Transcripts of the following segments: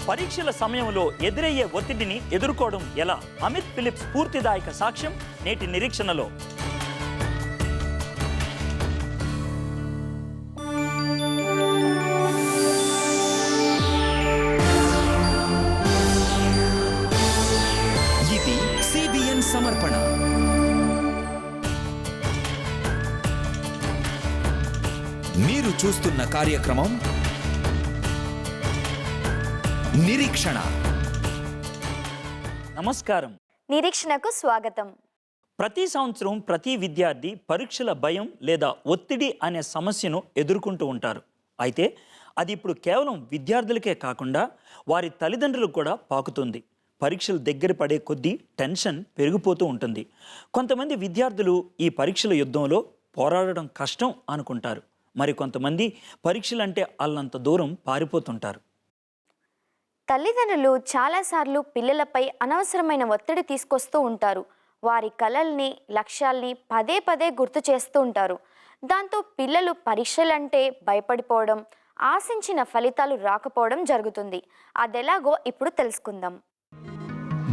పరీక్షల సమయంలో ఎదురయ్యే ఒత్తిడిని ఎదుర్కోవడం ఎలా? అమిత్ ఫిలిప్స్ స్ఫూర్తిదాయక సాక్ష్యం నేటి నిరీక్షణలో. ఇది సిబిఎన్ సమర్పణ. మీరు చూస్తున్న కార్యక్రమం నిరీక్షణ. నమస్కారం. నిరీక్షణకు స్వాగతం. ప్రతి సంవత్సరం ప్రతి విద్యార్థి పరీక్షల భయం లేదా ఒత్తిడి అనే సమస్యను ఎదుర్కొంటూ ఉంటారు. అయితే అది ఇప్పుడు కేవలం విద్యార్థులకే కాకుండా వారి తల్లిదండ్రులకు కూడా పాకుతుంది. పరీక్షలు దగ్గర పడే కొద్దీ టెన్షన్ పెరిగిపోతూ ఉంటుంది. కొంతమంది విద్యార్థులు ఈ పరీక్షల యుద్ధంలో పోరాడడం కష్టం అనుకుంటారు. మరి కొంతమంది పరీక్షలంటే అల్లంత దూరం పారిపోతుంటారు. తల్లిదండ్రులు చాలాసార్లు పిల్లలపై అనవసరమైన ఒత్తిడి తీసుకొస్తూ ఉంటారు. వారి కలల్ని, లక్ష్యాల్ని పదే పదే గుర్తు చేస్తూ ఉంటారు. దాంతో పిల్లలు పరీక్షలంటే భయపడిపోవడం, ఆశించిన ఫలితాలు రాకపోవడం జరుగుతుంది. అదెలాగో ఇప్పుడు తెలుసుకుందాం.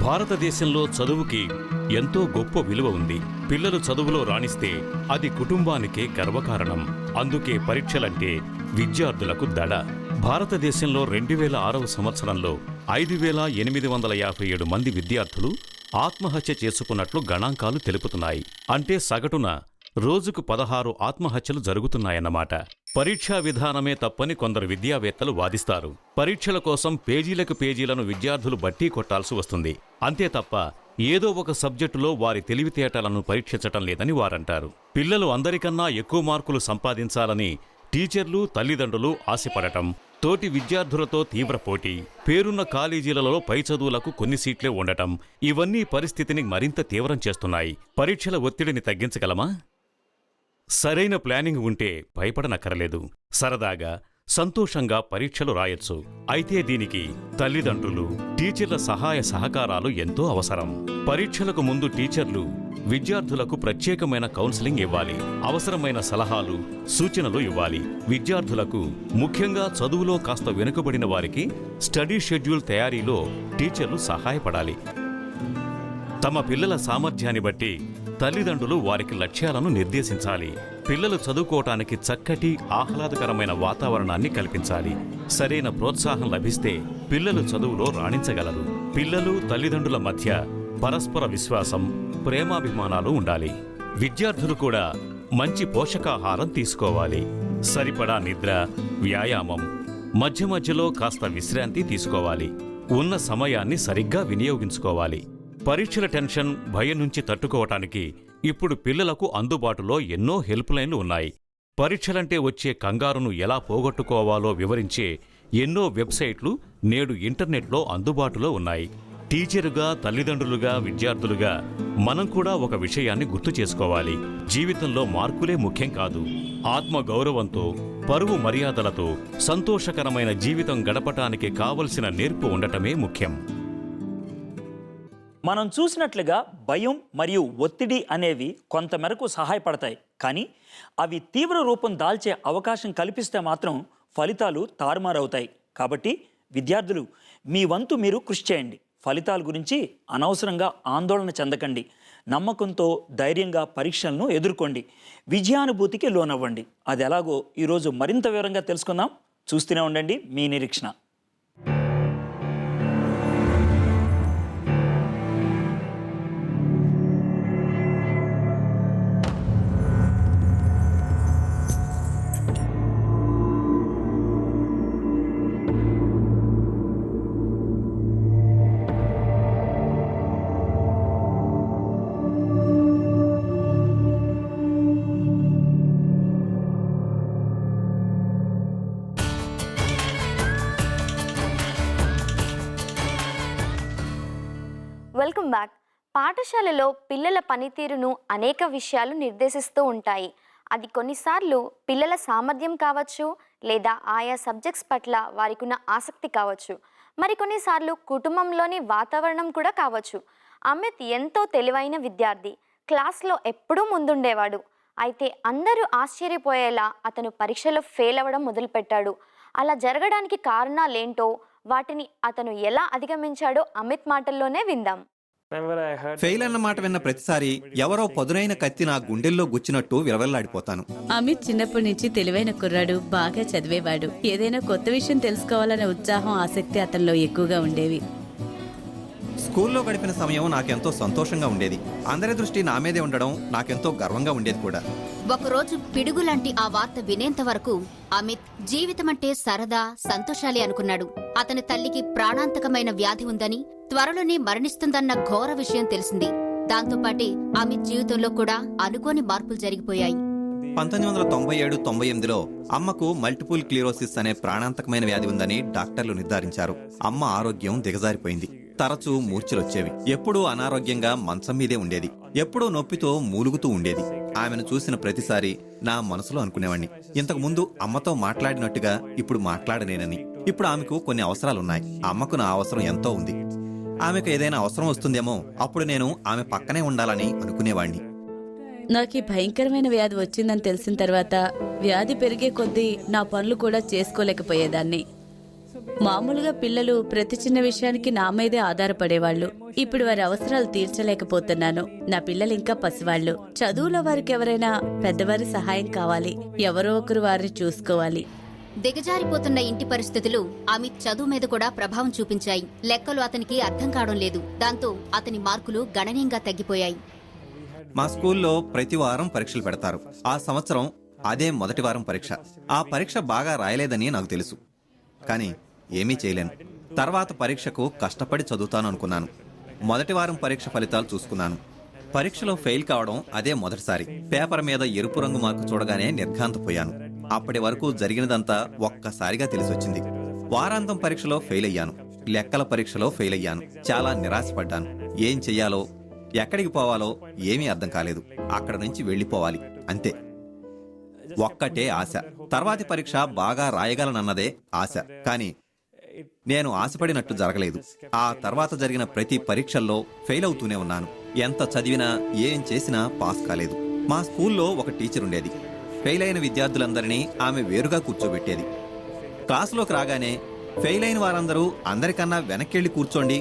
భారతదేశంలో చదువుకి ఎంతో గొప్ప విలువ ఉంది. పిల్లలు చదువులో రాణిస్తే అది కుటుంబానికే గర్వకారణం. అందుకే పరీక్షలంటే విద్యార్థులకు దడ. భారతదేశంలో 2006వ సంవత్సరంలో 5857 మంది విద్యార్థులు ఆత్మహత్య చేసుకున్నట్లు గణాంకాలు తెలుపుతున్నాయి. అంటే సగటున రోజుకు 16 ఆత్మహత్యలు జరుగుతున్నాయన్నమాట. పరీక్షా విధానమే తప్పని కొందరు విద్యావేత్తలు వాదిస్తారు. పరీక్షల కోసం పేజీలకు పేజీలను విద్యార్థులు బట్టి కొట్టాల్సి వస్తుంది. అంతే తప్ప ఏదో ఒక సబ్జెక్టులో వారి తెలివితేటలను పరీక్షించటం లేదని వారంటారు. పిల్లలు అందరికన్నా ఎక్కువ మార్కులు సంపాదించాలని టీచర్లు, తల్లిదండ్రులు ఆశపడటం, తోటి విద్యార్థులతో తీవ్ర పోటీ, పేరున్న కాలేజీలలో పై చదువులకు కొన్ని సీట్లే ఉండటం, ఇవన్నీ పరిస్థితిని మరింత తీవ్రం చేస్తున్నాయి. పరీక్షల ఒత్తిడిని తగ్గించగలమా? సరైన ప్లానింగ్ ఉంటే భయపడనక్కరలేదు. సరదాగా, సంతోషంగా పరీక్షలు రాయొచ్చు. అయితే దీనికి తల్లిదండ్రులు, టీచర్ల సహాయ సహకారాలు ఎంతో అవసరం. పరీక్షలకు ముందు టీచర్లు విద్యార్థులకు ప్రత్యేకమైన కౌన్సిలింగ్ ఇవ్వాలి. అవసరమైన సలహాలు, సూచనలు ఇవ్వాలి. విద్యార్థులకు, ముఖ్యంగా చదువులో కాస్త వెనుకబడిన వారికి స్టడీ షెడ్యూల్ తయారీలో టీచర్లు సహాయపడాలి. తమ పిల్లల సామర్థ్యాన్ని బట్టి తల్లిదండ్రులు వారికి లక్ష్యాలను నిర్దేశించాలి. పిల్లలు చదువుకోవటానికి చక్కటి, ఆహ్లాదకరమైన వాతావరణాన్ని కల్పించాలి. సరైన ప్రోత్సాహం లభిస్తే పిల్లలు చదువులో రాణించగలరు. పిల్లలు, తల్లిదండ్రుల మధ్య పరస్పర విశ్వాసం, ప్రేమాభిమానాలు ఉండాలి. విద్యార్థులు కూడా మంచి పోషకాహారం తీసుకోవాలి. సరిపడా నిద్ర, వ్యాయామం, మధ్య మధ్యలో కాస్త విశ్రాంతి తీసుకోవాలి. ఉన్న సమయాన్ని సరిగ్గా వినియోగించుకోవాలి. పరీక్షల టెన్షన్, భయం నుంచి తట్టుకోవటానికి ఇప్పుడు పిల్లలకు అందుబాటులో ఎన్నో హెల్ప్ లైన్లు ఉన్నాయి. పరీక్షలంటే వచ్చే కంగారును ఎలా పోగొట్టుకోవాలో వివరించే ఎన్నో వెబ్సైట్లు నేడు ఇంటర్నెట్లో అందుబాటులో ఉన్నాయి. టీచరుగా, తల్లిదండ్రులుగా, విద్యార్థులుగా మనం కూడా ఒక విషయాన్ని గుర్తు చేసుకోవాలి. జీవితంలో మార్కులే ముఖ్యం కాదు. ఆత్మగౌరవంతో, పరువు మర్యాదలతో సంతోషకరమైన జీవితం గడపటానికి కావలసిన నేర్పు ఉండటమే ముఖ్యం. మనం చూసినట్లుగా భయం మరియు ఒత్తిడి అనేవి కొంతమేరకు సహాయపడతాయి. కానీ అవి తీవ్ర రూపం దాల్చే అవకాశం కల్పిస్తే మాత్రం ఫలితాలు తారుమారవుతాయి. కాబట్టి విద్యార్థులు, మీ వంతు మీరు కృషి చేయండి. ఫలితాల గురించి అనవసరంగా ఆందోళన చెందకండి. నమ్మకంతో, ధైర్యంగా పరీక్షలను ఎదుర్కోండి. విజయానుభూతికి లోనవ్వండి. అది ఎలాగో ఈరోజు మరింత వివరంగా తెలుసుకుందాం. చూస్తూనే ఉండండి మీ నిరీక్షణ. Welcome back. పాఠశాలలో పిల్లల పనితీరును అనేక విషయాలు నిర్దేశిస్తూ ఉంటాయి. అది కొన్నిసార్లు పిల్లల సామర్థ్యం కావచ్చు, లేదా ఆయా సబ్జెక్ట్స్ పట్ల వారికి ఉన్న ఆసక్తి కావచ్చు. మరికొన్నిసార్లు కుటుంబంలోని వాతావరణం కూడా కావచ్చు. అమిత్ ఎంతో తెలివైన విద్యార్థి. క్లాస్లో ఎప్పుడూ ముందుండేవాడు. అయితే అందరూ ఆశ్చర్యపోయేలా అతను పరీక్షలో ఫెయిల్ అవ్వడం మొదలుపెట్టాడు. అలా జరగడానికి కారణాలేంటో, వాటిని అతను ఎలా అధిగమించాడో అమిత్ మాటల్లోనే విందాం. ఫెయిల్ అన్న మాట విన్న ప్రతిసారి ఎవరో పదునైన కత్తి నా గుండెల్లో గుచ్చినట్టు విలవెల్లాడిపోతాను. అమిత్ చిన్నప్పటి నుంచి తెలివైన కుర్రాడు, బాగా చదివేవాడు. ఏదైనా కొత్త విషయం తెలుసుకోవాలనే ఉత్సాహం, ఆసక్తి అతనిలో ఎక్కువగా ఉండేవి. స్కూల్లో గడిపిన సమయం నాకెంతో సంతోషంగా ఉండేది. అందరి దృష్టి నా మీదే ఉండడం నాకెంతో గర్వంగా ఉండేది కూడా. ఒకరోజు పిడుగులాంటి ఆ వార్త వినేంత వరకు అమిత్ జీవితమంటే సరదా, సంతోషాలే అనుకున్నాడు. అతని తల్లికి ప్రాణాంతకమైన వ్యాధి ఉందని, త్వరలోనే మరణిస్తుందన్న ఘోర విషయం తెలిసింది. దాంతోపాటే అమిత్ జీవితంలో కూడా అనుకోని మార్పులు జరిగిపోయాయి. 1997-98లో అమ్మకు మల్టిపుల్ క్లిరోసిస్ అనే ప్రాణాంతకమైన వ్యాధి ఉందని డాక్టర్లు నిర్ధారించారు. అమ్మ ఆరోగ్యం దిగజారిపోయింది. తరచూ మూర్ఛలొచ్చేవి. ఎప్పుడూ అనారోగ్యంగా మంచం మీదే ఉండేది. ఎప్పుడూ నొప్పితో మూలుగుతూ ఉండేది. ఆమెను చూసిన ప్రతిసారి నా మనసులో అనుకునేవాణ్ణి, ఇంతకు ముందు అమ్మతో మాట్లాడినట్టుగా ఇప్పుడు మాట్లాడలేనని. ఇప్పుడు ఆమెకు కొన్ని అవసరాలున్నాయి. అమ్మకు నా అవసరం ఎంతో ఉంది. ఆమెకు ఏదైనా అవసరం వస్తుందేమో, అప్పుడు నేను ఆమె పక్కనే ఉండాలని అనుకునేవాణ్ణి. నాకు ఈ భయంకరమైన వ్యాధి వచ్చిందని తెలిసిన తర్వాత వ్యాధి పెరిగే కొద్దీ నా పనులు కూడా చేసుకోలేకపోయేదాన్ని. మామూలుగా పిల్లలు ప్రతి చిన్న విషయానికి నా మీదే ఆధారపడేవాళ్లు. ఇప్పుడు వారి అవసరాలు తీర్చలేకపోతున్నాను. నా పిల్లలు ఇంకా పసివాళ్లు. చదువులో వారికి ఎవరైనా పెద్దవారి సహాయం కావాలి. ఎవరో ఒకరు వారిని చూసుకోవాలి. దిగజారిపోతున్న ఇంటి పరిస్థితులు అమిత్ చదువు మీద కూడా ప్రభావం చూపించాయి. లెక్కలు అతనికి అర్థం కావడం లేదు. దాంతో అతని మార్కులు గణనీయంగా తగ్గిపోయాయి. మా స్కూల్లో ప్రతి వారం పరీక్షలు పెడతారు. ఆ సంవత్సరం అదే మొదటి వారం పరీక్ష. ఆ పరీక్ష బాగా రాయలేదని నాకు తెలుసు, కానీ ఏమీ చేయలేను. తర్వాత పరీక్షకు కష్టపడి చదువుతాను అనుకున్నాను. మొదటి వారం పరీక్ష ఫలితాలు చూసుకున్నాను. పరీక్షలో ఫెయిల్ కావడం అదే మొదటిసారి. పేపర్ మీద ఎరుపు రంగు మార్కు చూడగానే నిర్ఘాంతపోయాను. అప్పటి వరకు జరిగినదంతా ఒక్కసారిగా తెలిసొచ్చింది. వారాంతం పరీక్షలో ఫెయిల్ అయ్యాను. లెక్కల పరీక్షలో ఫెయిల్ అయ్యాను. చాలా నిరాశపడ్డాను. ఏం చెయ్యాలో, ఎక్కడికి పోవాలో ఏమీ అర్థం కాలేదు. అక్కడ నుంచి వెళ్లిపోవాలి అంతే. ఒక్కటే ఆశ. తర్వాతి పరీక్ష బాగా రాయగలనన్నదే ఆశ. కానీ నేను ఆశపడినట్టు జరగలేదు. ఆ తర్వాత జరిగిన ప్రతి పరీక్షల్లో ఫెయిల్ అవుతూనే ఉన్నాను. ఎంత చదివినా, ఏం చేసినా పాస్ కాలేదు. మా స్కూల్లో ఒక టీచర్ ఉండేది. ఫెయిల్ అయిన విద్యార్థులందరినీ ఆమె వేరుగా కూర్చోబెట్టేది. క్లాసులోకి రాగానే ఫెయిల్ అయిన వారందరూ అందరికన్నా వెనక్కెళ్లి కూర్చోండి,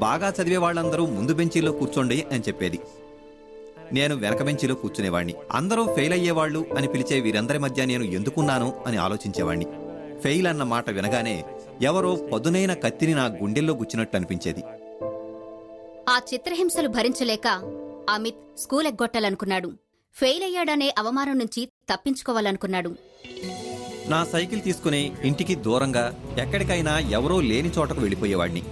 బాగా చదివే వాళ్ళందరూ ముందు బెంచీలో కూర్చోండి అని చెప్పేది. నేను వెనక బెంచీలో కూర్చునేవాణ్ణి. అందరూ ఫెయిల్ అయ్యేవాళ్లు అని పిలిచే వీరందరి మధ్య నేను ఎందుకున్నాను అని ఆలోచించేవాణ్ణి. ఫెయిల్ అన్న మాట వినగానే ఎవరో పదునైన కత్తిని నా గుండెల్లో గుచ్చినట్టు అనిపించేది. ఆ చిత్రహింసలు భరించలేక అమిత్ స్కూల్ ఎగ్గొట్టాలనుకున్నాడు. ఫెయిల్ అయ్యాడనే అవమానం నుంచి తప్పించుకోవాలనుకున్నాడు. నా సైకిల్ తీసుకుని ఇంటికి దూరంగా ఎక్కడికైనా ఎవరూ లేని చోటకు వెళ్ళిపోయేవాడిని.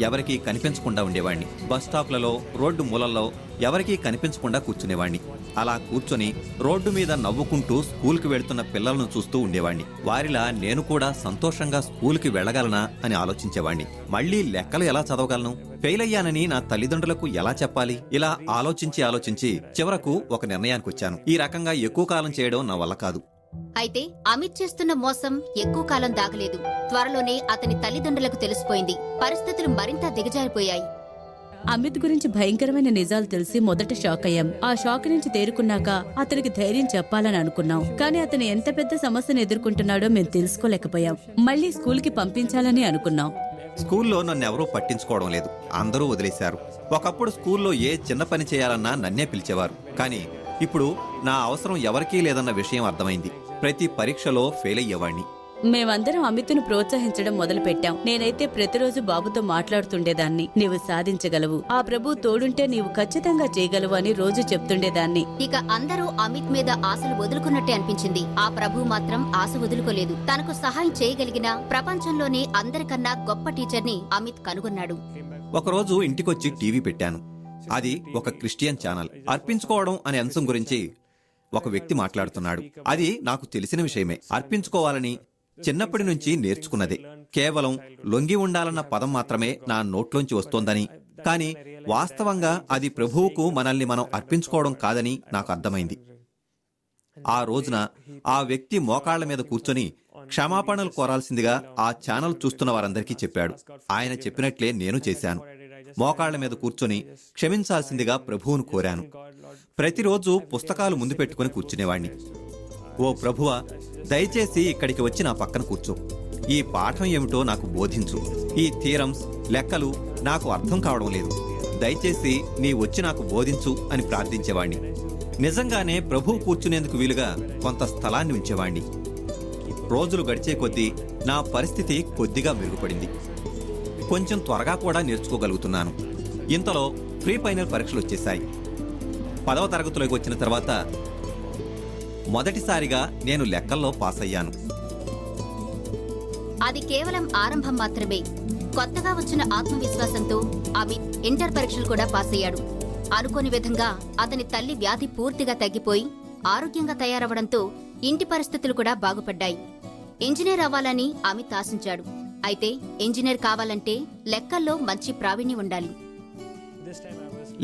ఎవరికీ కనిపించకుండా ఉండేవాణ్ణి. బస్ స్టాప్లలో, రోడ్డు మూలల్లో ఎవరికీ కనిపించకుండా కూర్చునేవాణ్ణి. అలా కూర్చొని రోడ్డు మీద నవ్వుకుంటూ స్కూల్కి వెళ్తున్న పిల్లలను చూస్తూ ఉండేవాణ్ణి. వారిలా నేను కూడా సంతోషంగా స్కూల్కి వెళ్ళగలనా అని ఆలోచించేవాణ్ణి. మళ్లీ లెక్కలు ఎలా చదవగలను? ఫెయిల్ అయ్యానని నా తల్లిదండ్రులకు ఎలా చెప్పాలి? ఇలా ఆలోచించి చివరకు ఒక నిర్ణయానికి వచ్చాను. ఈ రకంగా ఎక్కువ కాలం చేయడం నా వల్ల కాదు. అయితే అమిత్ చేస్తున్న మోసం ఎక్కువ కాలం దాగలేదు. త్వరలోనే అతని తల్లిదండ్రులకు తెలిసిపోయింది. పరిస్థితులు మరింత దిగజారిపోయాయి. అమిత్ గురించి భయంకరమైన నిజాలు తెలిసి మొదట షాక్ అయ్యాం. ఆ షాక్ నుంచి తేరుకున్నాక అతనికి ధైర్యం చెప్పాలని అనుకున్నాం. కానీ అతను ఎంత పెద్ద సమస్యను ఎదుర్కొంటున్నాడో మేము తెలుసుకోలేకపోయాం. మళ్లీ స్కూల్కి పంపించాలని అనుకున్నాం. స్కూల్లో నన్నెవరూ పట్టించుకోవడం లేదు. అందరూ వదిలేశారు. ఒకప్పుడు స్కూల్లో ఏ చిన్న పని చేయాలన్నా నన్నే పిలిచేవారు. కానీ ఇప్పుడు నా అవసరం ఎవరికీ లేదన్న విషయం అర్థమైంది. ప్రతి పరీక్షలో ఫెయిల్ అయ్యేవాణ్ణి. మేమందరం అమిత్ను ప్రోత్సహించడం మొదలుపెట్టాం. నేనైతే ప్రతిరోజు బాబుతో మాట్లాడుతుండేదాన్ని. నీవు సాధించగలవు, ఆ ప్రభు తోడుంటే నీవు ఖచ్చితంగా చేయగలవు అని రోజు చెప్తుండేదాన్ని. ఇక అందరూ అమిత్ మీద ఆశలు వదులుకున్నట్టే అనిపించింది. ఆ ప్రభు మాత్రం ఆశ వదులుకోలేదు. తనకు సహాయం చేయగలిగిన ప్రపంచంలోనే అందరికన్నా గొప్ప టీచర్ని అమిత్ కనుగొన్నాడు. ఒకరోజు ఇంటికొచ్చి టీవీ పెట్టాను. అది ఒక క్రిస్టియన్ ఛానల్. అర్పించుకోవడం అనే అంశం గురించి ఒక వ్యక్తి మాట్లాడుతున్నాడు. అది నాకు తెలిసిన విషయమే. అర్పించుకోవాలని చిన్నప్పటి నుంచి నేర్చుకున్నదే. కేవలం లొంగి ఉండాలన్న పదం మాత్రమే నా నోట్లోంచి వస్తోందని, కానీ వాస్తవంగా అది ప్రభువుకు మనల్ని మనం అర్పించుకోవడం కాదని నాకు అర్థమైంది. ఆ రోజున ఆ వ్యక్తి మోకాళ్ల మీద కూర్చొని క్షమాపణలు కోరాల్సిందిగా ఆ ఛానల్ చూస్తున్న వారందరికీ చెప్పాడు. ఆయన చెప్పినట్లే నేను చేశాను. మోకాళ్ల మీద కూర్చొని క్షమించాల్సిందిగా ప్రభువును కోరాను. ప్రతిరోజు పుస్తకాలు ముందు పెట్టుకుని కూర్చునేవాణ్ణి. ఓ ప్రభువా, దయచేసి ఇక్కడికి వచ్చి నా పక్కన కూర్చో. ఈ పాఠం ఏమిటో నాకు బోధించు. ఈ థీరమ్స్, లెక్కలు నాకు అర్థం కావడం లేదు. దయచేసి నీ వచ్చి నాకు బోధించు అని ప్రార్థించేవాణ్ణి. నిజంగానే ప్రభువు కూర్చునేందుకు వీలుగా కొంత స్థలాన్ని ఉంచేవాణ్ణి. రోజులు గడిచే కొద్దీ నా పరిస్థితి కొద్దిగా మెరుగుపడింది. కొంచెం త్వరగా కూడా నేర్చుకోగలుగుతున్నాను. ఇంతలో ప్రీ ఫైనల్ పరీక్షలు వచ్చేశాయి. 10వ తరగతిలోకి వచ్చిన తర్వాత మొదటిసారిగా నేను లెక్కల్లో పాస్ అయ్యాను. అది కేవలం ఆరంభం మాత్రమే. కొత్తగా వచ్చిన ఆత్మవిశ్వాసంతో అమిత్ ఇంటర్ పరీక్షలు కూడా పాస్ అయ్యాడు. అనుకోని విధంగా అతని తల్లి వ్యాధి పూర్తిగా తగ్గిపోయి ఆరోగ్యంగా తయారవడంతో ఇంటి పరిస్థితులు కూడా బాగుపడ్డాయి. ఇంజనీర్ అవ్వాలని అమిత్ ఆశించాడు. అయితే ఇంజనీర్ కావాలంటే లెక్కల్లో మంచి ప్రావీణ్యం ఉండాలి.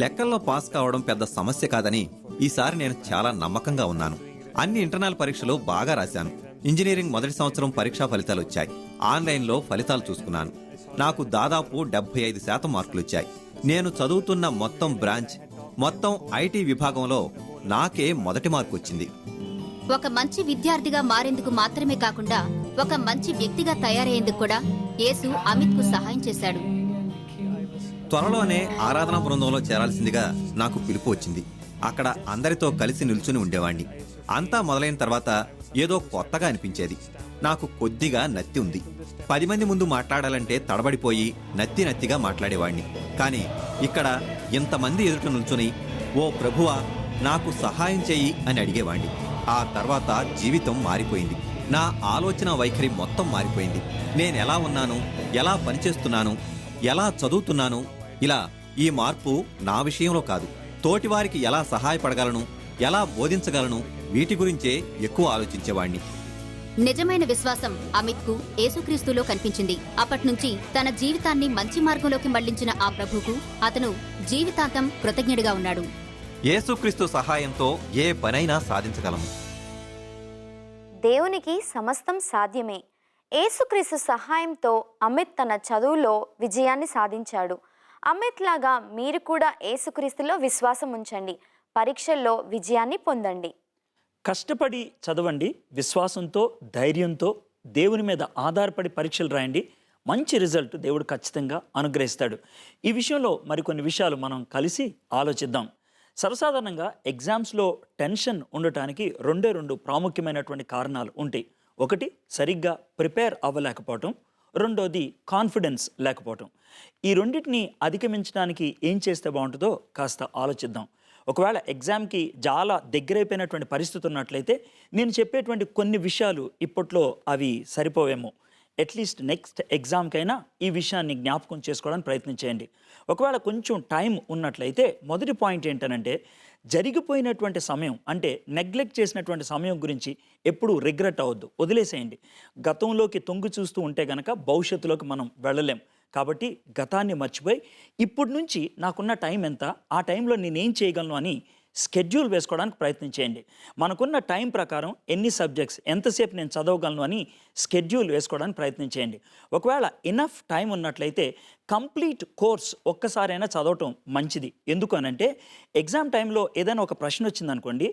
లెక్కల్లో పాస్ కావడం పెద్ద సమస్య కాదని ఈసారి నేను చాలా నమ్మకంగా ఉన్నాను. అన్ని ఇంటర్నల్ పరీక్షలు బాగా రాశాను. ఇంజనీరింగ్ మొదటి సంవత్సరం పరీక్షా ఫలితాలు వచ్చాయి. ఆన్లైన్లో ఫలితాలు చూసుకున్నాను. నాకు దాదాపు 75% మార్కులు వచ్చాయి. నేను చదువుతున్న మొత్తం బ్రాంచ్, మొత్తం ఐటీ విభాగంలో నాకే మొదటి మార్కు వచ్చింది. ఒక మంచి విద్యార్థిగా మారేందుకు మాత్రమే కాకుండా ఒక మంచి వ్యక్తిగా తయారయ్యేందుకు కూడా యేసు అమిత్కు సహాయం చేశాడు. త్వరలోనే ఆరాధనా బృందంలో చేరాల్సిందిగా నాకు పిలుపు వచ్చింది. అక్కడ అందరితో కలిసి నిల్చుని ఉండేవాణ్ణి. అంతా మొదలైన తర్వాత ఏదో కొత్తగా అనిపించేది. నాకు కొద్దిగా నత్తి ఉంది. 10 మంది ముందు మాట్లాడాలంటే తడబడిపోయి నత్తిగా మాట్లాడేవాణ్ణి. కానీ ఇక్కడ ఇంతమంది ఎదుట నిల్చుని ఓ ప్రభువా నాకు సహాయం చెయ్యి అని అడిగేవాణ్ణి. ఆ తర్వాత జీవితం మారిపోయింది. నా ఆలోచన వైఖరి మొత్తం మారిపోయింది. నేనెలా ఉన్నాను, ఎలా పనిచేస్తున్నాను, ఎలా చదువుతున్నాను, ఇలా ఈ మార్పు నా విషయంలో కాదు, తోటివారికి ఎలా సహాయపడగలను, ఎలా బోధించగలను, వీటి గురించే ఎక్కువ ఆలోచించేవాణ్ణి. నిజమైన విశ్వాసం అమిత్కు యేసుక్రీస్తులో కనిపించింది. అప్పట్నుంచి తన జీవితాన్ని మంచి మార్గంలోకి మళ్లించిన ఆ ప్రభువుకు అతను జీవితాంతం కృతజ్ఞుడిగా ఉన్నాడు. యేసుక్రీస్తు సహాయంతో ఏ పనైనా సాధించగలము. దేవునికి సమస్తం సాధ్యమే. యేసుక్రీస్తు సహాయంతో అమిత్ తన చదువులో విజయాన్ని సాధించాడు. అమిత్ లాగా మీరు కూడా యేసుక్రీస్తులో విశ్వాసం ఉంచండి. పరీక్షల్లో విజయాన్ని పొందండి. కష్టపడి చదవండి, విశ్వాసంతో, ధైర్యంతో, దేవుని మీద ఆధారపడి పరీక్షలు రాయండి. మంచి రిజల్ట్ దేవుడు ఖచ్చితంగా అనుగ్రహిస్తాడు. ఈ విషయంలో మరికొన్ని విషయాలు మనం కలిసి ఆలోచిద్దాం. సర్వసాధారణంగా ఎగ్జామ్స్లో టెన్షన్ ఉండటానికి రెండు ప్రాముఖ్యమైనటువంటి కారణాలు ఉంటాయి. ఒకటి, సరిగ్గా ప్రిపేర్ అవ్వలేకపోవటం. రెండోది, కాన్ఫిడెన్స్ లేకపోవటం. ఈ రెండింటిని అధిగమించడానికి ఏం చేస్తే బాగుంటుందో కాస్త ఆలోచిద్దాం. ఒకవేళ ఎగ్జామ్కి చాలా దగ్గరైపోయినటువంటి పరిస్థితి ఉన్నట్లయితే నేను చెప్పేటువంటి కొన్ని విషయాలు ఇప్పట్లో అవి సరిపోవేమో. అట్లీస్ట్ నెక్స్ట్ ఎగ్జామ్కైనా ఈ విషయాన్ని జ్ఞాపకం చేసుకోవడానికి ప్రయత్నం చేయండి. ఒకవేళ కొంచెం టైం ఉన్నట్లయితే మొదటి పాయింట్ ఏంటనంటే, జరిగిపోయినటువంటి సమయం అంటే నెగ్లెక్ట్ చేసినటువంటి సమయం గురించి ఎప్పుడూ రిగ్రెట్ అవ్వద్దు, వదిలేసేయండి. గతంలోకి తొంగి చూస్తూ ఉంటే గనక భవిష్యత్తులోకి మనం వెళ్ళలేం. కాబట్టి గతాన్ని మర్చిపోయి ఇప్పటి నుంచి నాకున్న టైం ఎంత, ఆ టైంలో నేనేం చేయగలను అని స్కెడ్యూల్ వేసుకోవడానికి ప్రయత్నం చేయండి. మనకున్న టైం ప్రకారం ఎన్ని సబ్జెక్ట్స్, ఎంతసేపు నేను చదవగలను అని స్కెడ్యూల్ వేసుకోవడానికి ప్రయత్నం చేయండి. ఒకవేళ ఇనఫ్ టైం ఉన్నట్లయితే కంప్లీట్ కోర్స్ ఒక్కసారైనా చదవటం మంచిది. ఎందుకు అనంటే, ఎగ్జామ్ టైంలో ఏదైనా ఒక ప్రశ్న వచ్చిందనుకోండి,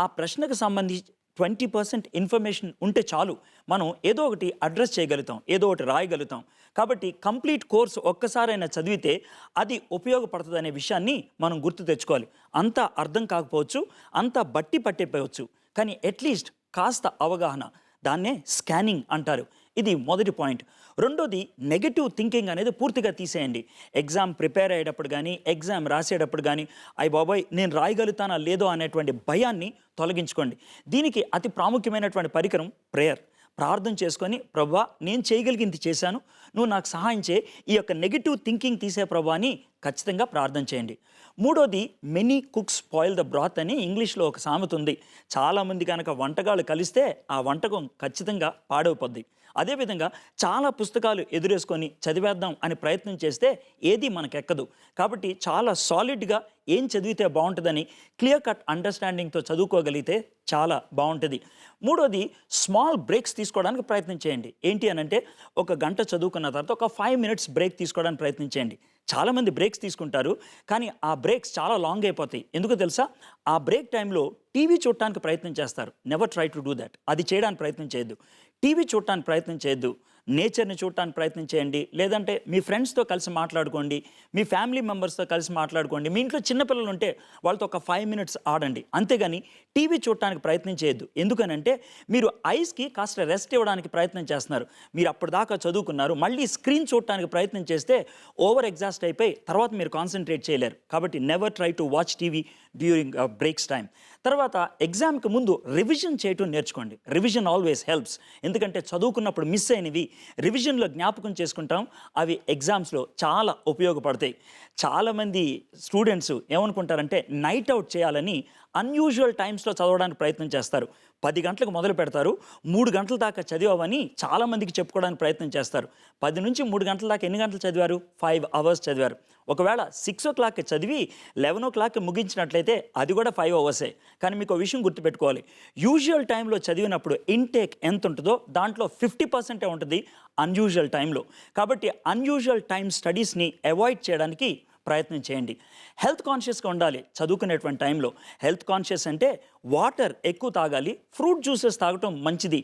ఆ ప్రశ్నకు సంబంధించి 20% ఇన్ఫర్మేషన్ ఉంటే చాలు, మనం ఏదో ఒకటి అడ్రస్ చేయగలుగుతాం, ఏదో ఒకటి రాయగలుగుతాం. కాబట్టి కంప్లీట్ కోర్స్ ఒక్కసారైనా చదివితే అది ఉపయోగపడుతుంది అనే విషయాన్ని మనం గుర్తు తెచ్చుకోవాలి. అంతా అర్థం కాకపోవచ్చు, అంతా బట్టి పట్టేపోవచ్చు, కానీ అట్లీస్ట్ కాస్త అవగాహన, దాన్నే స్కానింగ్ అంటారు. ఇది మొదటి పాయింట్. రెండోది, నెగటివ్ థింకింగ్ అనేది పూర్తిగా తీసేయండి. ఎగ్జామ్ ప్రిపేర్ అయ్యేటప్పుడు కానీ, ఎగ్జామ్ రాసేటప్పుడు కానీ, అయ్య బాబోయ్ నేను రాయగలుగుతానా లేదో అనేటువంటి భయాన్ని తొలగించుకోండి. దీనికి అతి ప్రాముఖ్యమైనటువంటి పరికరం ప్రేయర్. ప్రార్థన చేసుకొని, ప్రభువా నేను చేయగలిగింది చేశాను, నువ్వు నాకు సహాయం చేయి, ఈ యొక్క నెగిటివ్ థింకింగ్ తీసే ప్రభువా అని ఖచ్చితంగా ప్రార్థన చేయండి. మూడోది, మెనీ కుక్స్ స్పాయిల్ ద బ్రాత్ అని ఇంగ్లీష్లో ఒక సామెత ఉంది. చాలామంది కనుక వంటకాలు కలిస్తే ఆ వంటకం ఖచ్చితంగా పాడైపోద్ది. అదేవిధంగా చాలా పుస్తకాలు ఎదురేసుకొని చదివేద్దాం అని ప్రయత్నం చేస్తే ఏది మనకెక్కదు. కాబట్టి చాలా సాలిడ్గా ఏం చదివితే బాగుంటుందని క్లియర్ కట్ అండర్స్టాండింగ్తో చదువుకోగలిగితే చాలా బాగుంటుంది. మూడోది, స్మాల్ బ్రేక్స్ తీసుకోవడానికి ప్రయత్నం చేయండి. ఏంటి అనంటే, ఒక గంట చదువుకున్న తర్వాత ఒక 5 minutes బ్రేక్ తీసుకోవడానికి ప్రయత్నం చేయండి. చాలామంది బ్రేక్స్ తీసుకుంటారు, కానీ ఆ బ్రేక్స్ చాలా లాంగ్ అయిపోతాయి. ఎందుకో తెలుసా? ఆ బ్రేక్ టైంలో టీవీ చూడటానికి ప్రయత్నం చేస్తారు. Never try to do that. అది చేయడానికి ప్రయత్నం చేయొద్దు. టీవీ చూడటానికి ప్రయత్నం చేయొద్దు. నేచర్ని చూడటానికి ప్రయత్నం చేయండి, లేదంటే మీ ఫ్రెండ్స్తో కలిసి మాట్లాడుకోండి, మీ ఫ్యామిలీ మెంబర్స్తో కలిసి మాట్లాడుకోండి, మీ ఇంట్లో చిన్నపిల్లలు ఉంటే వాళ్ళతో ఒక 5 minutes ఆడండి. అంతేగాని టీవీ చూడటానికి ప్రయత్నం చేయొద్దు. ఎందుకనంటే మీరు ఐస్కి కాస్త రెస్ట్ ఇవ్వడానికి ప్రయత్నం చేస్తున్నారు. మీరు అప్పటిదాకా చదువుకున్నారు, మళ్ళీ స్క్రీన్ చూడటానికి ప్రయత్నం చేస్తే ఓవర్ ఎగ్జాస్ట్ అయిపోయి తర్వాత మీరు కాన్సన్ట్రేట్ చేయలేరు. కాబట్టి never try to watch TV during breaks time. తర్వాత ఎగ్జామ్కి ముందు రివిజన్ చేయటం నేర్చుకోండి. Revision always helps. ఎందుకంటే చదువుకున్నప్పుడు మిస్ అయినవి రివిజన్లో జ్ఞాపకం చేసుకుంటాం, అవి ఎగ్జామ్స్లో చాలా ఉపయోగపడతాయి. చాలామంది స్టూడెంట్స్ ఏమనుకుంటారంటే నైట్ అవుట్ చేయాలని అన్యూజువల్ టైమ్స్లో చదవడానికి ప్రయత్నం చేస్తారు. 10 గంటలకు మొదలు పెడతారు, 3 గంటల దాకా చదివామని చాలామందికి చెప్పుకోవడానికి ప్రయత్నం చేస్తారు. 10 నుంచి 3 గంటల దాకా ఎన్ని గంటలు చదివారు? 5 hours చదివారు. ఒకవేళ 6 o'clock చదివి 11 o'clock ముగించినట్లయితే అది కూడా 5 hours. కానీ మీకు విషయం గుర్తుపెట్టుకోవాలి, యూజువల్ టైంలో చదివినప్పుడు ఇంటేక్ ఎంత ఉంటుందో దాంట్లో 50% ఉంటుంది అన్యూజువల్ టైంలో. కాబట్టి అన్యూజువల్ టైం స్టడీస్ని అవాయిడ్ చేయడానికి ప్రయత్నం చేయండి. హెల్త్ కాన్షియస్గా ఉండాలి చదువుకునేటువంటి టైంలో. హెల్త్ కాన్షియస్ అంటే వాటర్ ఎక్కువ తాగాలి, ఫ్రూట్ జ్యూసెస్ తాగటం మంచిది.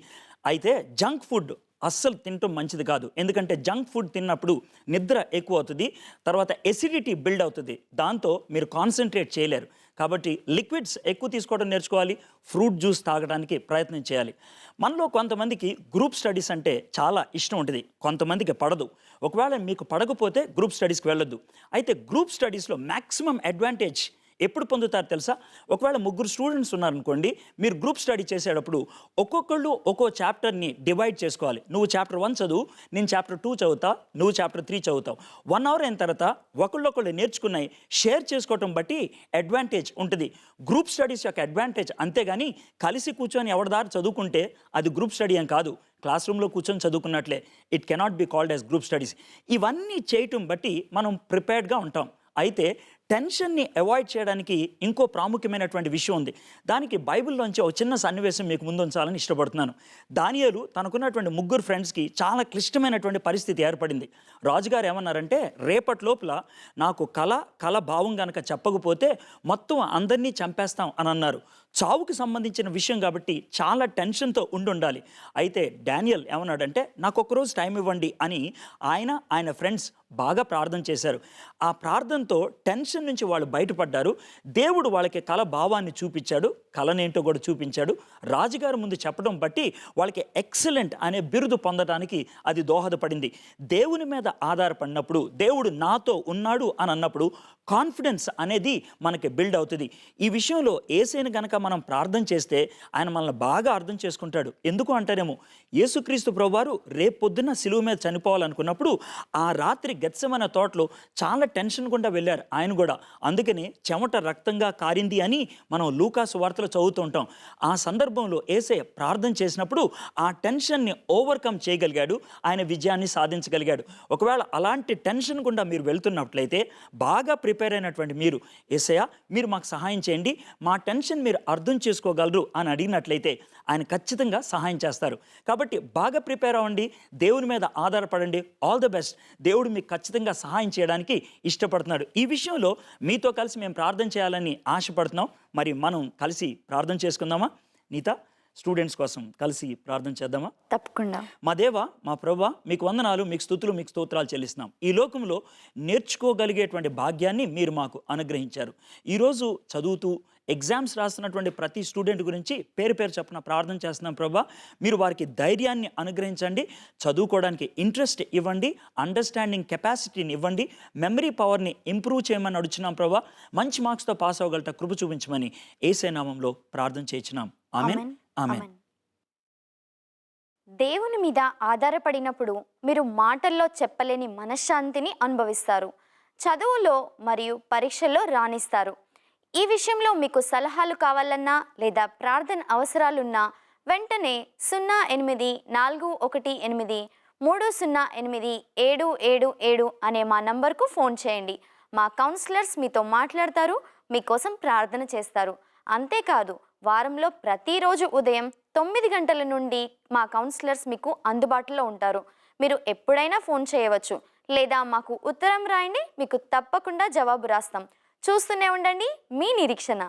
అయితే జంక్ ఫుడ్ అస్సలు తినటం మంచిది కాదు. ఎందుకంటే జంక్ ఫుడ్ తిన్నప్పుడు నిద్ర ఎక్కువ అవుతుంది, తర్వాత ఎసిడిటీ బిల్డ్ అవుతుంది, దాంతో మీరు కాన్సన్ట్రేట్ చేయలేరు. కాబట్టి లిక్విడ్స్ ఎక్కువ తీసుకోవడం నేర్చుకోవాలి, ఫ్రూట్ జ్యూస్ తాగడానికి ప్రయత్నం చేయాలి. మనలో కొంతమందికి గ్రూప్ స్టడీస్ అంటే చాలా ఇష్టం ఉంటుంది, కొంతమందికి పడదు. ఒకవేళ మీకు పడకపోతే గ్రూప్ స్టడీస్కి వెళ్ళొద్దు. అయితే గ్రూప్ స్టడీస్లో మ్యాక్సిమం అడ్వాంటేజ్ ఎప్పుడు పొందుతారు తెలుసా? ఒకవేళ 3 స్టూడెంట్స్ ఉన్నారనుకోండి, మీరు గ్రూప్ స్టడీ చేసేటప్పుడు ఒక్కొక్కళ్ళు ఒక్కో చాప్టర్ని డివైడ్ చేసుకోవాలి. నువ్వు చాప్టర్ 1 చదువు, నేను చాప్టర్ 2 చదువుతా, నువ్వు చాప్టర్ 3 చదువుతావు. 1 hour అయిన తర్వాత ఒకళ్ళొకళ్ళు నేర్చుకున్నాయి షేర్ చేసుకోవటం బట్టి అడ్వాంటేజ్ ఉంటుంది. గ్రూప్ స్టడీస్ యొక్క అడ్వాంటేజ్. అంతేగాని కలిసి కూర్చొని ఎవరిదారు చదువుకుంటే అది గ్రూప్ స్టడీ అని కాదు, క్లాస్ రూమ్లో కూర్చొని చదువుకున్నట్లే. It cannot be called as group studies. ఇవన్నీ చేయటం బట్టి మనం ప్రిపేర్డ్గా ఉంటాం. అయితే టెన్షన్ని అవాయిడ్ చేయడానికి ఇంకో ప్రాముఖ్యమైనటువంటి విషయం ఉంది. దానికి బైబిల్లోంచి ఒక చిన్న సన్నివేశం మీకు ముందు ఉంచాలని ఇష్టపడుతున్నాను. దానియేలు తనకున్నటువంటి 3 ఫ్రెండ్స్కి చాలా క్లిష్టమైనటువంటి పరిస్థితి ఏర్పడింది. రాజుగారు ఏమన్నారంటే, రేపటి లోపల నాకు కళ భావం కనుక చెప్పకపోతే మొత్తం అందరినీ చంపేస్తాం అని అన్నారు. చావుకి సంబంధించిన విషయం కాబట్టి చాలా టెన్షన్తో ఉండాలి. అయితే డానియల్ ఏమన్నాడంటే, నాకు ఒక్కరోజు టైం ఇవ్వండి అని ఆయన ఫ్రెండ్స్ బాగా ప్రార్థన చేశారు. ఆ ప్రార్థనతో టెన్షన్ నుంచి వాళ్ళు బయటపడ్డారు. దేవుడు వాళ్ళకి కళ భావాన్ని చూపించాడు, కళనేంటో కూడా చూపించాడు. రాజుగారి ముందు చెప్పడం బట్టి వాళ్ళకి ఎక్సలెంట్ అనే బిరుదు పొందడానికి అది దోహదపడింది. దేవుని మీద ఆధారపడినప్పుడు, దేవుడు నాతో ఉన్నాడు అని అన్నప్పుడు కాన్ఫిడెన్స్ అనేది మనకి బిల్డ్ అవుతుంది. ఈ విషయంలో యేసుని కనుక మనం ప్రార్థన చేస్తే ఆయన మనల్ని బాగా అర్థం చేసుకుంటాడు. ఎందుకు అంటారేమో, యేసుక్రీస్తు ప్రభువారు రేపు పొద్దున్న సిలువ మీద చనిపోవాలనుకున్నప్పుడు ఆ రాత్రి గెత్సెమనే తోటలో చాలా టెన్షన్ గుండా వెళ్ళారు ఆయన కూడా. అందుకని చెమట రక్తంగా కారింది అని మనం లూకాసు వార్తలో చదువుతూ ఉంటాం. ఆ సందర్భంలో యేసయ్య ప్రార్థన చేసినప్పుడు ఆ టెన్షన్ని ఓవర్కమ్ చేయగలిగాడు, ఆయన విజయాన్ని సాధించగలిగాడు. ఒకవేళ అలాంటి టెన్షన్ గుండా మీరు వెళ్తున్నట్లయితే బాగా ప్రిపేర్ అయినటువంటి మీరు, యేసయ్య మీరు మాకు సహాయం చేయండి, మా టెన్షన్ మీరు అర్థం చేసుకోగలరు అని అడిగినట్లయితే ఆయన ఖచ్చితంగా సహాయం చేస్తారు. కాబట్టి బాగా ప్రిపేర్ అవ్వండి, దేవుని మీద ఆధారపడండి. All the best. దేవుడు మీకు ఖచ్చితంగా సహాయం చేయడానికి ఇష్టపడుతున్నాడు. ఈ విషయంలో మీతో కలిసి మేము ప్రార్థన చేయాలని ఆశపడుతున్నాం. మరి మనం కలిసి ప్రార్థన చేసుకుందామా? నీత, స్టూడెంట్స్ కోసం కలిసి ప్రార్థన చేద్దామా? తప్పకుండా. మా దేవా, మా ప్రభువా, మీకు వందనాలు, మీకు స్తుతులు, మీకు స్తోత్రాలు చెల్లిస్తున్నాం. ఈ లోకంలో నేర్చుకోగలిగేటువంటి భాగ్యాన్ని మీరు మాకు అనుగ్రహించారు. ఈరోజు చదువుతూ ఎగ్జామ్స్ రాస్తున్నటువంటి ప్రతి స్టూడెంట్ గురించి పేరు చెప్పిన ప్రార్థన చేస్తున్నాం ప్రభా. మీరు వారికి ధైర్యాన్ని అనుగ్రహించండి, చదువుకోవడానికి ఇంట్రెస్ట్ ఇవ్వండి, అండర్స్టాండింగ్ కెపాసిటీని ఇవ్వండి, మెమరీ పవర్ని ఇంప్రూవ్ చేయమని అడుగుతున్నాం ప్రభా. మంచి మార్క్స్తో పాస్ అవ్వగలట కృప చూపించమని యేసయ్య నామంలో ప్రార్థన చేయించున్నాం. ఆమేన్, ఆమేన్. దేవుని మీద ఆధారపడినప్పుడు మీరు మాటల్లో చెప్పలేని మనశ్శాంతిని అనుభవిస్తారు, చదువులో మరియు పరీక్షల్లో రాణిస్తారు. ఈ విషయంలో మీకు సలహాలు కావాలన్నా లేదా ప్రార్థన అవసరాలున్నా వెంటనే 084183087777 అనే మా నంబర్కు ఫోన్ చేయండి. మా కౌన్సిలర్స్ మీతో మాట్లాడతారు, మీకోసం ప్రార్థన చేస్తారు. అంతేకాదు, వారంలో ప్రతిరోజు ఉదయం 9 గంటల నుండి మా కౌన్సిలర్స్ మీకు అందుబాటులో ఉంటారు. మీరు ఎప్పుడైనా ఫోన్ చేయవచ్చు లేదా మాకు ఉత్తరం రాయండి, మీకు తప్పకుండా జవాబు రాస్తాం. చూస్తూనే ఉండండి మీ నిరీక్షణ.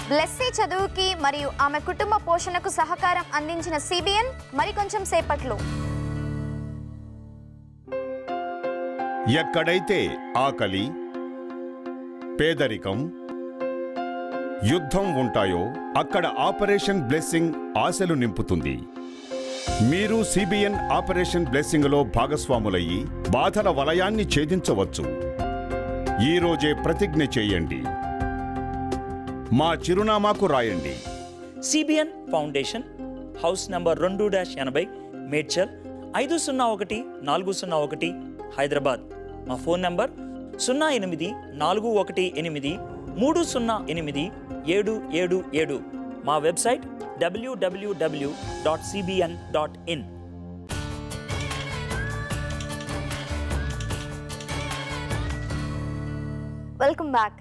బ్లెస్సీ చదువుకి మరియు ఆమె కుటుంబ పోషణకు సహకారం అందించిన సిబిఎన్ మరికొంచెం సేపట్లో. ఎక్కడైతే ఆకలి, పేదరికం, యుద్ధం ఉంటాయో అక్కడ ఆపరేషన్ బ్లెస్సింగ్ ఆశలు నింపుతుంది. మీరు సిబిఎన్ ఆపరేషన్ బ్లెస్సింగ్లో భాగస్వాములయ్యి బాధల వలయాన్ని ఛేదించవచ్చు. ఈరోజే ప్రతిజ్ఞ చేయండి. మా చిరునామాకు రాయండి. CBN foundation, house number 2-80, Medchal 501401, Hyderabad. మా ఫోన్ నంబర్ 0841830877. మా వెబ్సైట్ www.cbn.in. Welcome back.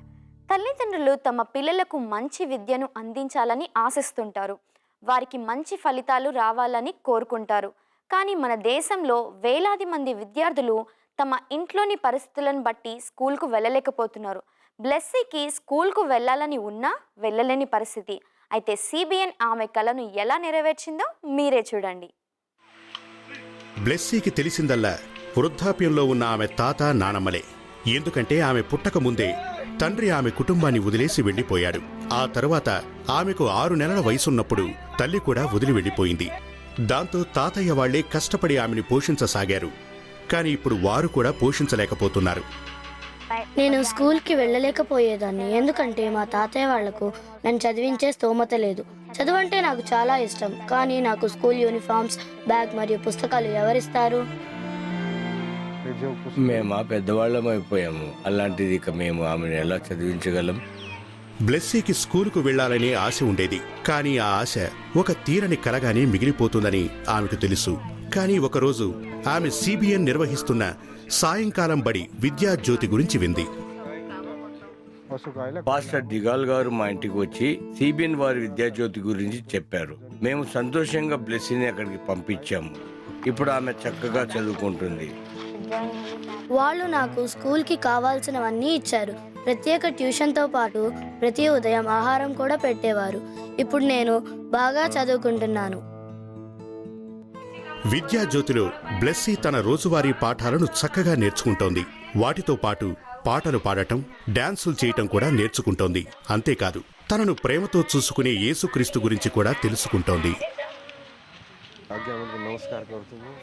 తల్లిదండ్రులు తమ పిల్లలకు మంచి విద్యను అందించాలని ఆశిస్తుంటారు. వారికి మంచి ఫలితాలు రావాలని కోరుకుంటారు. కానీ మన దేశంలో వేలాది మంది విద్యార్థులు తమ ఇంట్లోని పరిస్థితులను బట్టి స్కూల్కు వెళ్ళలేకపోతున్నారు. బ్లెస్సీకి స్కూల్కు వెళ్ళాలని ఉన్నా వెళ్ళలేని పరిస్థితి. అయితే సిబిఎన్ ఆమె కలను ఎలా నెరవేర్చిందో మీరే చూడండి. బ్లెస్సీకి తెలిసిందల్లా వృద్ధాప్యంలో ఉన్న ఆమె తాత నానమ్మలే. ఎందుకంటే ఆమె పుట్టక ముందే తండ్రి ఆమె కుటుంబాన్ని వదిలేసి వెళ్లిపోయాడు. ఆ తరువాత ఆమెకు 6 నెలల వయసున్నప్పుడు తల్లి కూడా వదిలి వెళ్లిపోయింది. దాంతో తాతయ్య వాళ్లే కష్టపడి ఆమెను పోషించసాగారు. కాని ఇప్పుడు వారు కూడా పోషించలేకపోతున్నారు. నేను స్కూల్కి వెళ్ళలేకపోయేదాన్ని, ఎందుకంటే మా తాతయ్య వాళ్లకు నన్ను చదివించే స్తోమత లేదు. చదువు అంటే నాకు చాలా ఇష్టం, కానీ నాకు స్కూల్ యూనిఫామ్స్, బ్యాగ్ మరియు పుస్తకాలు ఎవరిస్తారు? మేము పెద్దవాళ్ళం అయిపోయాము. అలాంటిది ఇక మేము ఆమెను ఎలా చదివించగలం? బ్లెస్సీకి స్కూలుకు వెళ్లాలనే ఆశ ఉండేది. కానీ ఆ ఆశ ఒక తీరని కలగానే మిగిలిపోతుందని ఆమెకు తెలుసు. కానీ ఒకరోజు ఆమె సిబిఎన్ నిర్వహిస్తున్న సాయంకాలం బడి విద్యాజ్యోతి గురించి వింది. పాస్టర్ దిగాల్ గారు మా ఇంటికి వచ్చి సిబిఎన్ వారి విద్యాజ్యోతి గురించి చెప్పారు. మేము సంతోషంగా బ్లెస్సీని అక్కడికి పంపించాము. ఇప్పుడు ఆమె చక్కగా చదువుకుంటుంది. వాళ్ళు నాకు స్కూల్కి కావాల్సినవన్నీ ఇచ్చారు. ప్రత్యేక ట్యూషన్తో పాటు ప్రతి ఉదయం ఆహారం కూడా పెట్టేవారు. ఇప్పుడు నేను బాగా చదువుకుంటున్నాను. విద్యాజ్యోతిలో బ్లెస్సీ తన రోజువారీ పాఠాలను చక్కగా నేర్చుకుంటోంది. వాటితో పాటు పాటలు పాడటం, డాన్సులు చేయటం కూడా నేర్చుకుంటోంది. అంతేకాదు తనను ప్రేమతో చూసుకునే యేసుక్రీస్తు గురించి కూడా తెలుసుకుంటోంది.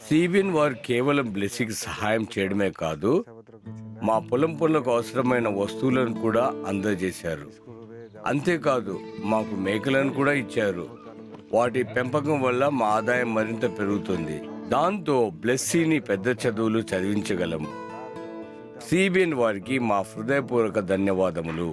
సిబిఎన్ వారు కేవలం బ్లెస్సీకి సహాయం చేయడమే కాదు, మా పొలం పనులకు అవసరమైన వస్తువులను కూడా అందజేశారు. అంతేకాదు మాకు మేకలను కూడా ఇచ్చారు. వాటి పెంపకం వల్ల మా ఆదాయం మరింత పెరుగుతుంది. దాంతో బ్లెస్సీని పెద్ద చదువులు చదివించగలము. సిబిఎన్ వారికి మా హృదయపూర్వక ధన్యవాదములు.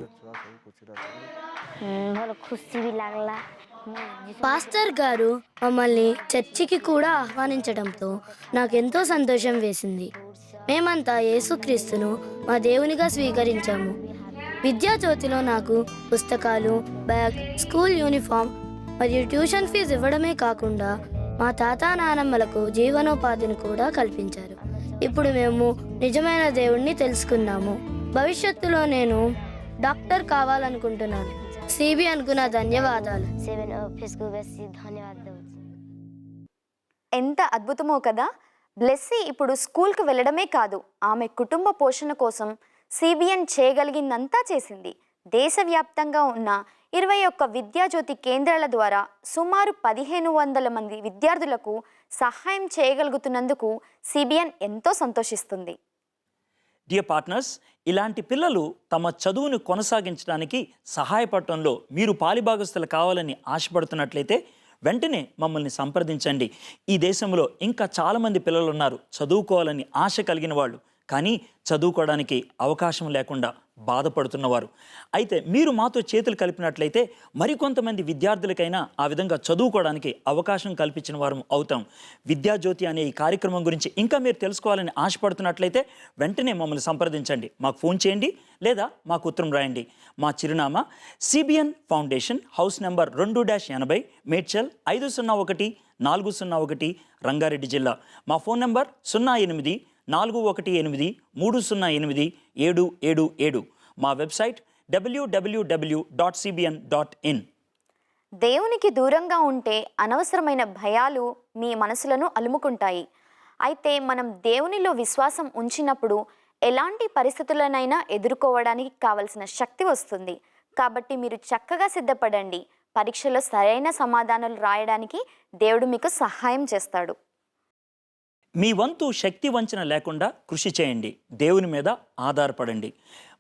పాస్టర్ గారు మమ్మల్ని చర్చికి కూడా ఆహ్వానించడంతో నాకెంతో సంతోషం వేసింది. మేమంతా యేసుక్రీస్తును మా దేవునిగా స్వీకరించాము. విద్యాజ్యోతిలో నాకు పుస్తకాలు, బ్యాగ్, స్కూల్ యూనిఫామ్ మరియు ట్యూషన్ ఫీజు ఇవ్వడమే కాకుండా మా తాత నానమ్మలకు జీవనోపాధిని కూడా కల్పించారు. ఇప్పుడు మేము నిజమైన దేవుణ్ణి తెలుసుకున్నాము. భవిష్యత్తులో నేను డాక్టర్ కావాలనుకుంటున్నాను. సిబిఎన్కు నా ధన్యవాదాలు. ఎంత అద్భుతమో కదా. బ్లెస్సీ ఇప్పుడు స్కూల్కి వెళ్ళడమే కాదు, ఆమె కుటుంబ పోషణ కోసం సిబిఎన్ చేయగలిగిందంతా చేసింది. దేశవ్యాప్తంగా ఉన్న 21 విద్యాజ్యోతి కేంద్రాల ద్వారా సుమారు 1500 మంది విద్యార్థులకు సహాయం చేయగలుగుతున్నందుకు సిబిఎన్ ఎంతో సంతోషిస్తుంది. డియర్ పార్ట్నర్స్, ఇలాంటి పిల్లలు తమ చదువును కొనసాగించడానికి సహాయపడటంలో మీరు పాలిభాగస్తులు కావాలని ఆశపడుతున్నట్లయితే వెంటనే మమ్మల్ని సంప్రదించండి. ఈ దేశంలో ఇంకా చాలామంది పిల్లలు ఉన్నారు చదువుకోవాలని ఆశ కలిగిన వాళ్ళు, కానీ చదువుకోవడానికి అవకాశం లేకుండా బాధపడుతున్నవారు. అయితే మీరు మాతో చేతులు కలిపినట్లయితే మరికొంతమంది విద్యార్థులకైనా ఆ విధంగా చదువుకోవడానికి అవకాశం కల్పించిన వారు అవుతాం. విద్యాజ్యోతి అనే ఈ కార్యక్రమం గురించి ఇంకా మీరు తెలుసుకోవాలని ఆశపడుతున్నట్లయితే వెంటనే మమ్మల్ని సంప్రదించండి. మాకు ఫోన్ చేయండి లేదా మాకు ఉత్తరం రాయండి. మా చిరునామా CBN foundation, house number 2-80, Medchal 501401, Rangareddy జిల్లా. మా ఫోన్ నంబర్ 0841830877. మా వెబ్సైట్ www.cbn.in. దేవునికి దూరంగా ఉంటే అనవసరమైన భయాలు మీ మనసులను అలుముకుంటాయి. అయితే మనం దేవునిలో విశ్వాసం ఉంచినప్పుడు ఎలాంటి పరిస్థితులనైనా ఎదుర్కోవడానికి కావలసిన శక్తి వస్తుంది. కాబట్టి మీరు చక్కగా సిద్ధపడండి. పరీక్షలో సరైన సమాధానాలు రాయడానికి దేవుడు మీకు సహాయం చేస్తాడు. మీ వంతు శక్తి వంచన లేకుండా కృషి చేయండి. దేవుని మీద ఆధారపడండి.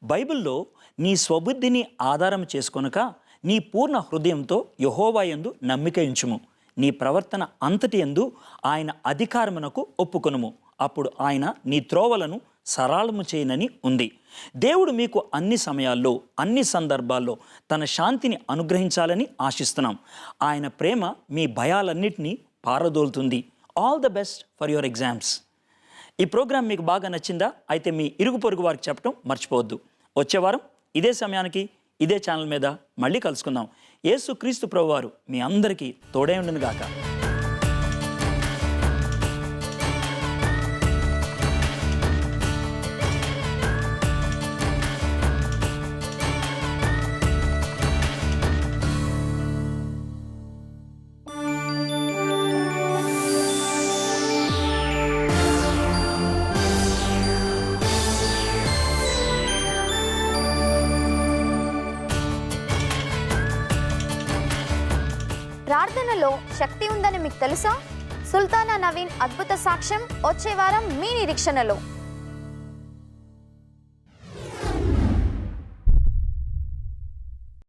బైబిల్లో నీ స్వబుద్ధిని ఆధారం చేసుకొనక నీ పూర్ణ హృదయంతో యెహోవా యందు నమ్మిక ఉంచుము. నీ ప్రవర్తన అంతటి యందు ఆయన అధికారమునకు ఒప్పుకొనుము. అప్పుడు ఆయన నీ త్రోవలను సరళము చేయనని ఉంది. దేవుడు మీకు అన్ని సమయాల్లో అన్ని సందర్భాల్లో తన శాంతిని అనుగ్రహించాలని ఆశిస్తున్నాం. ఆయన ప్రేమ మీ భయాలన్నిటినీ పారదోలుతుంది. All the best for your exams. ఈ ప్రోగ్రాం మీకు బాగా నచ్చిందా? అయితే మీ ఇరుగు పొరుగు వారికి చెప్పడం మర్చిపోవద్దు. వచ్చే వారం ఇదే సమయానికి ఇదే ఛానల్ మీద మళ్ళీ కలుసుకుందాం. యేసుక్రీస్తు ప్రభువారు మీ అందరికీ తోడై ఉండును గాక. ప్రార్థనలో శక్తి ఉందని మీకు తెలుసా? సుల్తానా నవీన్ అద్భుత సాక్ష్యం వచ్చే వారం మీ నిరీక్షణలో.